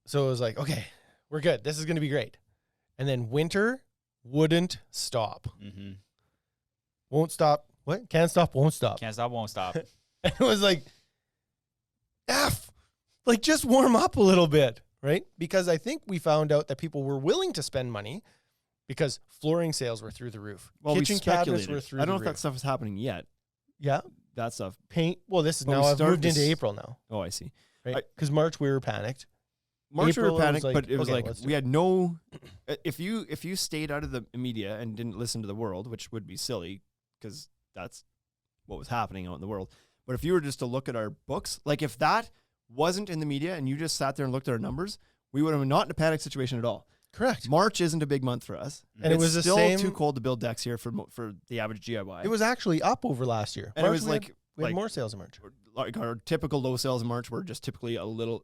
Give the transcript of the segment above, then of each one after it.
So it was like, okay, we're good. This is going to be great. And then winter wouldn't stop. Mm-hmm. Won't stop. What? Can't stop, won't stop. Can't stop, won't stop. And it was like, like just warm up a little bit, right? Because I think we found out that people were willing to spend money because flooring sales were through the roof. Well, Kitchen we cabinets speculated. were through I the don't know if roof. that stuff is happening yet. Yeah. That stuff. Paint. Well, this is But now we I've started moved into this- April now, Oh, I see. right? Because March we were panicked. March we April, were it was panicked, like, but it was okay, like let's do we it. had no. If you stayed out of the media and didn't listen to the world, which would be silly because that's what was happening out in the world. But if you were just to look at our books, like if that wasn't in the media and you just sat there and looked at our numbers, we would have been not in a panic situation at all. Correct. March isn't a big month for us, And it it's was the still same- too cold to build decks here for the average DIY. It was actually up over last year. and it March, was we had like more sales in March. like our typical low sales in March were just typically a little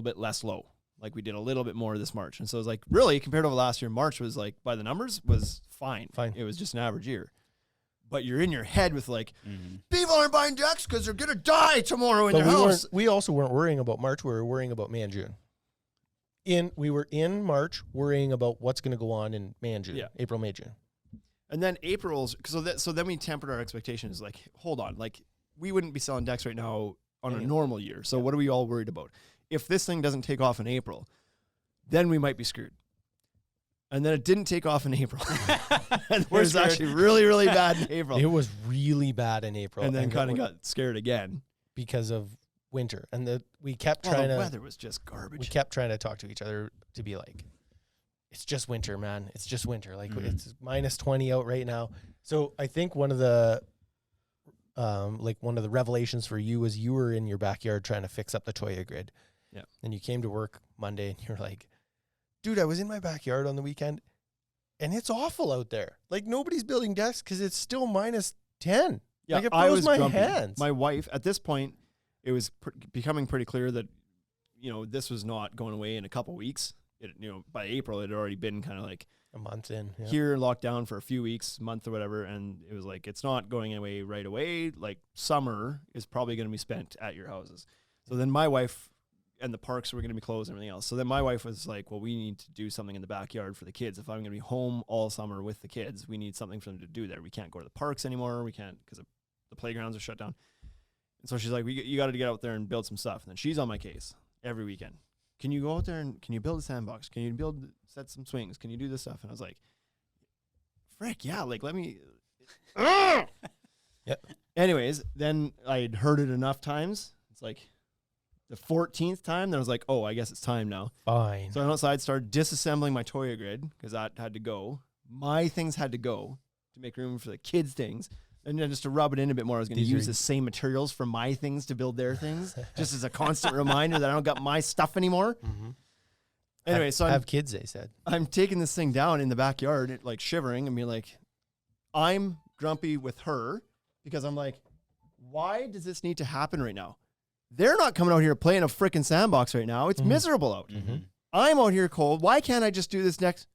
bit less low. Like we did a little bit more this March. And so it was like really compared to last year, March was like by the numbers was fine. Fine. It was just an average year. But you're in your head with like, Mm-hmm. people aren't buying decks because they're going to die tomorrow in But their house. we also weren't worrying about March. We were worrying about May and June. We were in March worrying about what's going to go on in May and June. Yeah. April, May, June. And then April's, so then we tempered our expectations. Like, hold on, like we wouldn't be selling decks right now on a Anyway. normal year. So what are we all worried about? If this thing doesn't take off in April, then we might be screwed. And then it didn't take off in April. And it was scared. actually really, really bad in April. It was really bad in April. and then kind of we- got scared again. because of winter. And we kept Well, trying the to weather was just garbage. we kept trying to talk to each other to be like, it's just winter, man. It's just winter. Like it's minus 20 out right now. So I think one of the revelations for you was you were in your backyard trying to fix up the Toya grid. Yeah. And you came to work Monday and you're like, dude, I was in my backyard on the weekend and it's awful out there. Like nobody's building decks because it's still minus 10. Yeah, Like it I blows was my grumpy. hands. My wife, at this point, it was becoming pretty clear that, this was not going away in a couple weeks. By April, it had already been kind of like A month in. Yeah. here locked down for a few weeks, month or whatever. And it was like, it's not going away right away. Like summer is probably going to be spent at your houses. So then my wife and the parks were going to be closed and everything else. So then my wife was like, well, we need to do something in the backyard for the kids. If I'm going to be home all summer with the kids, we need something for them to do there. We can't go to the parks anymore. We can't because the playgrounds are shut down. And so she's like, you got to get out there and build some stuff. And then she's on my case every weekend. Can you go out there and can you build a sandbox? Can you set some swings? Can you do this stuff? And I was like, frick, yeah, like let me. Yep. Anyways, then I had heard it enough times. It's like the 14th time. Then I was like, oh, I guess it's time now. Fine. So I went outside, started disassembling my Toya grid because that had to go. My things had to go to make room for the kids' things. And then just to rub it in a bit more, I was going to These are- use the same materials from my things to build their things, just as a constant reminder that I don't got my stuff anymore. Mm-hmm. Anyway, so have kids, they said. I'm taking this thing down in the backyard, like shivering, and being like, I'm grumpy with her because I'm like, why does this need to happen right now? They're not coming out here playing a freaking sandbox right now. It's miserable out. Mm-hmm. I'm out here cold. Why can't I just do this next?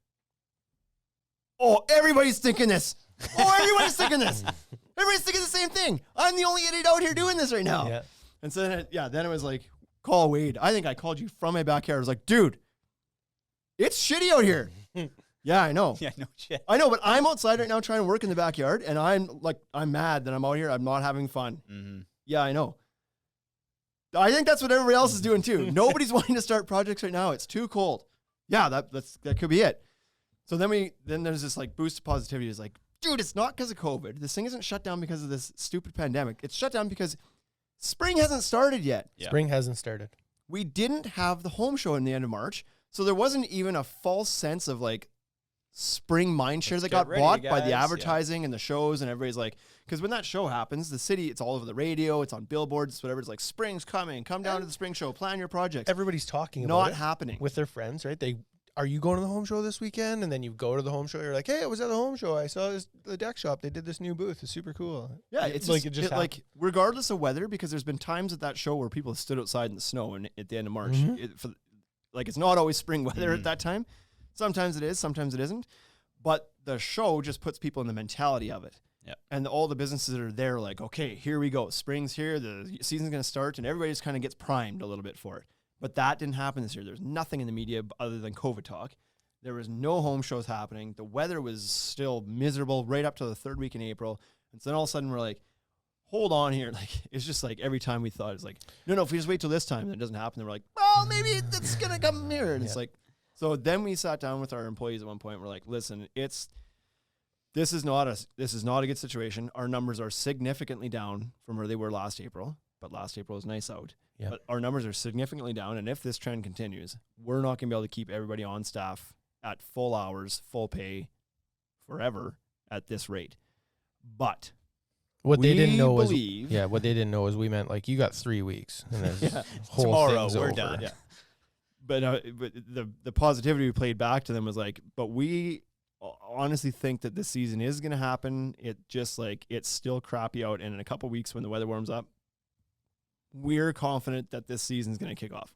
Oh, everybody's thinking this. Oh, everybody's thinking this. Everybody's thinking the same thing. I'm the only idiot out here doing this right now. Yeah. And so then it was like, call Wade. I think I called you from my backyard. I was like, dude, it's shitty out here. Yeah, I know. Yeah, no shit. I know, but I'm outside right now trying to work in the backyard, and I'm mad that I'm out here. I'm not having fun. Mm-hmm. Yeah, I know. I think that's what everybody else is doing too. Nobody's wanting to start projects right now. It's too cold. Yeah, that could be it. So then there's this like boost of positivity. It's like, dude, it's not because of COVID. This thing isn't shut down because of this stupid pandemic. It's shut down because spring hasn't started yet. Yeah. Spring hasn't started. We didn't have the home show in the end of March, so there wasn't even a false sense of like spring mind share that get got ready, bought by guys. the Yeah. advertising and the shows, and everybody's like, because when that show happens, the city, it's all over the radio, it's on billboards, whatever. It's like, spring's coming, come down to the spring show, plan your projects. Everybody's talking about Not it happening. with their friends, right? Are you going to the home show this weekend? And then you go to the home show. You're like, hey, I was at the home show. I saw the deck shop. They did this new booth. It's super cool. Yeah, it's like just, it just like regardless of weather, because there's been times at that show where people have stood outside in the snow and at the end of March. Mhm. It's not always spring weather Mhm. at that time. Sometimes it is, sometimes it isn't. But the show just puts people in the mentality of it. Yep. And all the businesses that are there, like, okay, here we go. Spring's here. The season's going to start, and everybody just kind of gets primed a little bit for it. But that didn't happen this year. There's nothing in the media other than COVID talk. There was no home shows happening. The weather was still miserable right up to the third week in April. And so then all of a sudden we're like, hold on here. Like, it's just like every time we thought, it's like, no, if we just wait till this time, and it doesn't happen. Then we're like, well, maybe it's going to come here. And it's like, so then we sat down with our employees at one point. We're like, listen, this is not a good situation. Our numbers are significantly down from where they were last April, but last April was nice out. Yeah. But our numbers are significantly down, and if this trend continues, we're not going to be able to keep everybody on staff at full hours, full pay, forever at this rate. But what they didn't know was believe, what they didn't know is we meant like you got 3 weeks and then whole tomorrow thing's we're over. done. Yeah. But the positivity we played back to them was like, but we honestly think that this season is going to happen. It just like, it's still crappy out. And in a couple weeks when the weather warms up, we're confident that this season is going to kick off.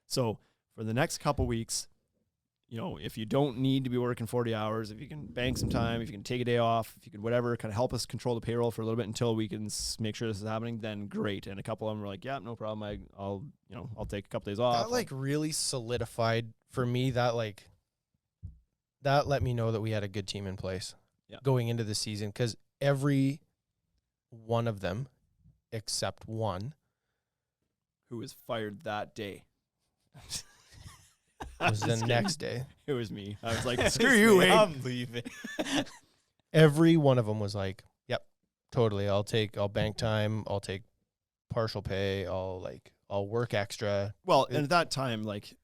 So for the next couple weeks, if you don't need to be working 40 hours, if you can bank some time, if you can take a day off, if you can whatever, kind of help us control the payroll for a little bit until we can make sure this is happening, then great. And a couple of them were like, yeah, no problem. I'll take a couple days off. That like really solidified for me that let me know that we had a good team in place going into the season, because every one of them except one who was fired that day was the next day. It was me. I was like, screw you, Wayne. I'm leaving. Every one of them was like, yep, totally. I'll bank time. I'll take partial pay. I'll work extra. Well, and at that time, like,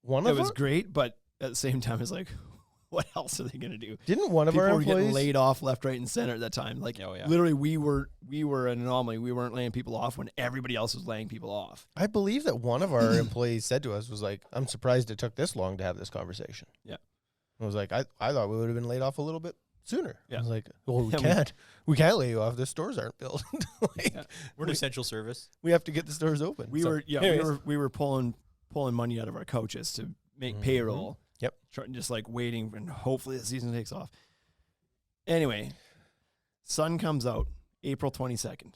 one it of was them great, but at the same time, it's like, what else are they going to do? didn't one of People our were getting employees laid off left, right, and center at that time. Like, literally, we were an anomaly. We weren't laying people off when everybody else was laying people off. I believe that one of our employees said to us was like, I'm surprised it took this long to have this conversation. Yeah. I was like, I thought we would have been laid off a little bit sooner. Yeah. I was like, well, we can't lay you off. The stores aren't built. We're an essential service. We have to get the stores open. We were pulling money out of our coaches to make payroll. Yep. Just like waiting, and hopefully the season takes off. Anyway, sun comes out April 22nd.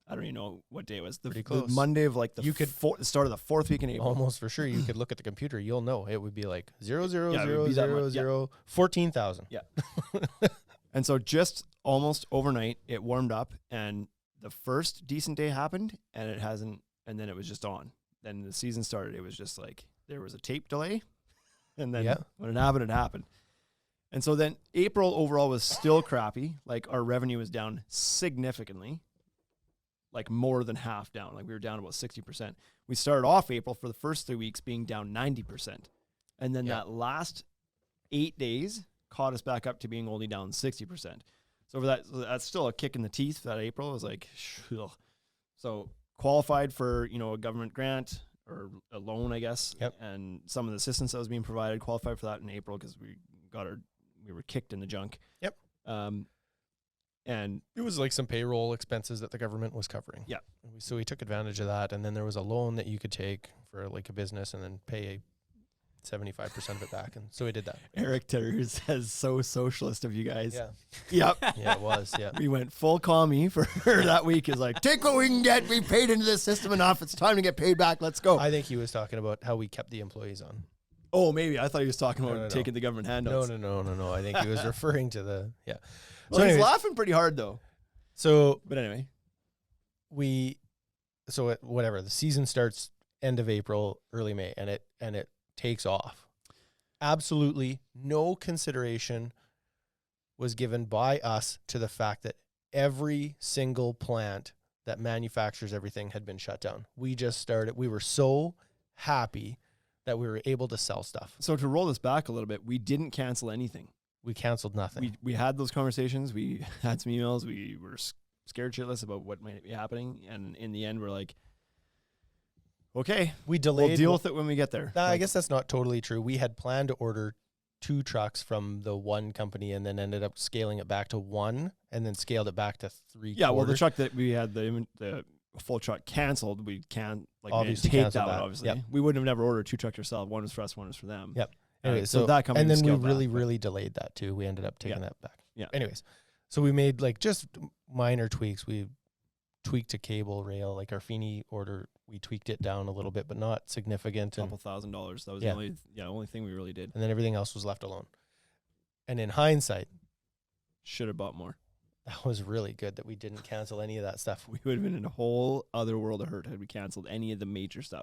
I don't even know what day it was. Pretty The close. Monday of like the You could- start of the fourth week in April. Almost for sure. You could look at the computer. You'll know. It would be like 0, 0, Yeah, it 0, would be that 0, much. 0, 14,000. Yeah. And so just almost overnight, it warmed up, and the first decent day happened, and it hasn't, and then it was just on. Then the season started. It was just like there was a tape delay, and then when it happened, it happened. And so then April overall was still crappy. Like our revenue was down significantly, like more than half down. Like we were down about 60%. We started off April for the first 3 weeks being down 90%. And then that last 8 days caught us back up to being only down 60%. So that's still a kick in the teeth. That April was like, ugh. So qualified for, a government grant or a loan, I guess. Yep. And some of the assistance that was being provided qualified for that in April because we were kicked in the junk. Yep. And it was like some payroll expenses that the government was covering. Yeah. So we took advantage of that. And then there was a loan that you could take for like a business and then pay 75% of it back. And so we did that. Eric Terry says, so socialist of you guys. Yeah. Yep. Yeah, it was. Yeah. We went full commie for that week. Is like, take what we can get. We paid into this system enough. It's time to get paid back. Let's go. I think he was talking about how we kept the employees on. Oh, maybe. I thought he was talking about No. taking the government handouts. No. I think he was referring to the, yeah. Well, So he's anyways, laughing pretty hard, though. So But anyway. whatever, the season starts end of April, early May, and it takes off. Absolutely no consideration was given by us to the fact that every single plant that manufactures everything had been shut down. We just started. We were so happy that we were able to sell stuff. So to roll this back a little bit, we didn't cancel anything. We canceled nothing. We had those conversations. We had some emails. We were scared shitless about what might be happening. And in the end, we're like, okay, we delayed. we'll deal with it when we get there. I guess that's not totally true. We had planned to order 2 trucks from the one company and then ended up scaling it back to 1 and then scaled it back to 3. Yeah, well, the truck that we had, the full truck canceled, we can't Obviously take canceled that one, that. obviously. Yep. We wouldn't have never ordered 2 trucks ourselves. One was for us, one was for them. Yep. Anyway, so that company and then we scaled really, back, but- really delayed that too. We ended up taking that back. Yeah. Anyways, so we made like just minor tweaks. We tweaked a cable rail, like our Feeney order we tweaked it down a little bit, but not significant. And couple $1,000. That was Yeah. the only thing we really did. and then everything else was left alone. And in hindsight, Should have bought more. that was really good that we didn't cancel any of that stuff. We would have been in a whole other world of hurt had we canceled any of the major stuff.